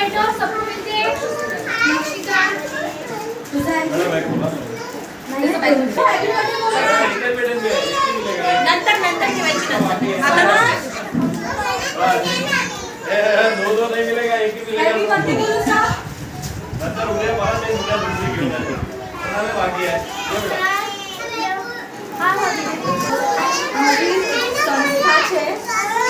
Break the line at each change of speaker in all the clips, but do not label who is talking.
Writer सप्तमिते नक्षिका तुझा नंतर ठेवायची
दो नहीं मिलेगा, एक ही मिलेगा। नंतर उद्या बारा नाही उद्या दुसरी घेऊन जाते कोणाला बाकी आहे ये बेटा
અમારી સંસ્થા છે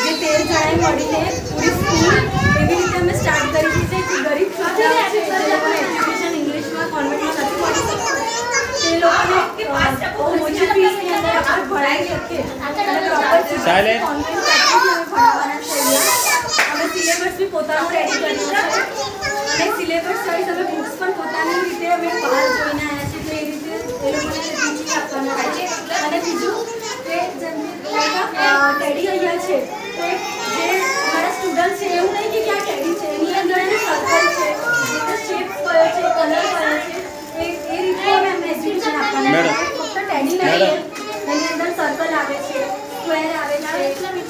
જે 13 જણાએ મળીને પૂરી સ્કૂલ એવી રીતે અમે સ્ટાર્ટ કરી છે કે ગરીબ છોકરાઓ છે જે લોકોને એજ્યુકેશન ઇંગ્લિશમાં કોન્વેન્ટમાં નથી મળી શકતું તે લોકોને બહુ ઓછી ફીસની અંદર આપણે ભણાવી શકીએ અને પ્રોપર કોન્વેન્ટ ભણાવવાના છે અમે સિલેબસ બી પોતાનું રેડી કર્યું છે અને સિલેબસ વાઇઝ અમે બુક્સ પણ પોતાની રીતે અમે બહાર જોઈને આવ્યા છીએ એટલે એ રીતે એ લોકોને ટીચિંગ આપવાનું હોય છે અને બીજું કે જેમ ટેડી અહીંયા છે તો જે અમારા સ્ટુડન્ટ છે એવું નહીં કે આ ટેડી છે એની અંદર એનું સર્કલ છે એટલે શેપ કયો છે કલર કયો છે એ રીતે અમે એમને એજ્યુકેશન આપવાના છે ફક્ત ટેડી નહીં એની અંદર સર્કલ આવે છે સ્ક્વેર આવે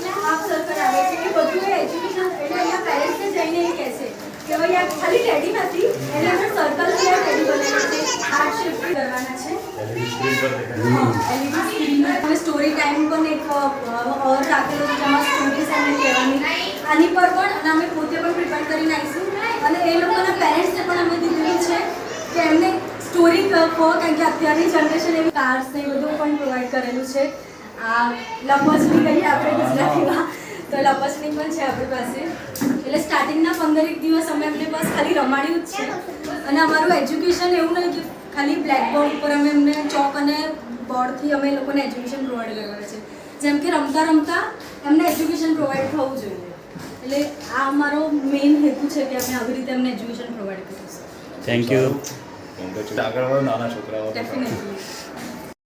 છે હાફ સર્કલ આવે છે એ બધું એજ્યુકેશન એટલે અહીંયા પેરેન્ટ્સને જઈને એ કહેશે કે ભાઈ આ ખાલી ટેડી નથી એની અંદર સર્કલ છે ટેડી બનાવી છે હાર્ટ શેપ કરવાના છે એલઈડી સ્ક્રીન પર સ્ટોરી ટાઈમ પણ એક ઓર રાખેલો છે જેમાં સ્ટોરીઝ એમને કહેવાની આની પર પણ અને અમે પોતે પણ પ્રિપેર કરીને આવીશું અને એ લોકોના પેરેન્ટ્સને પણ અમે દીધેલું છે કે એમને સ્ટોરી કહો કારણ કે અત્યારની જનરેશન એવી કાર્ડ્સ ને બધું પણ પ્રોવાઈડ કરેલું છે આ લપસણી કહીએ આપણે ગુજરાતીમાં તો લપસણી પણ છે આપણી પાસે એટલે સ્ટાર્ટિંગના 15 દિવસ અમે એમને બસ ખાલી રમાડ્યું જ છે અને અમારું એજ્યુકેશન એવું નહીં કે ખાલી બ્લેકબોર્ડ ઉપર અમે એમને ચોક અને બોર્ડથી અમે લોકોને એજ્યુકેશન પ્રોવાઈડ કરવાના છે જેમ કે રમતા રમતા એમને એજ્યુકેશન પ્રોવાઈડ થવું જોઈએ એટલે આ અમારો મેઇન હેતુ છે કે અમે આવી રીતે એમને એજ્યુકેશન પ્રોવાઈડ કરીશું
થેન્ક યુ
આગળ વધો નાના છોકરાઓ
ડેફિનેટલી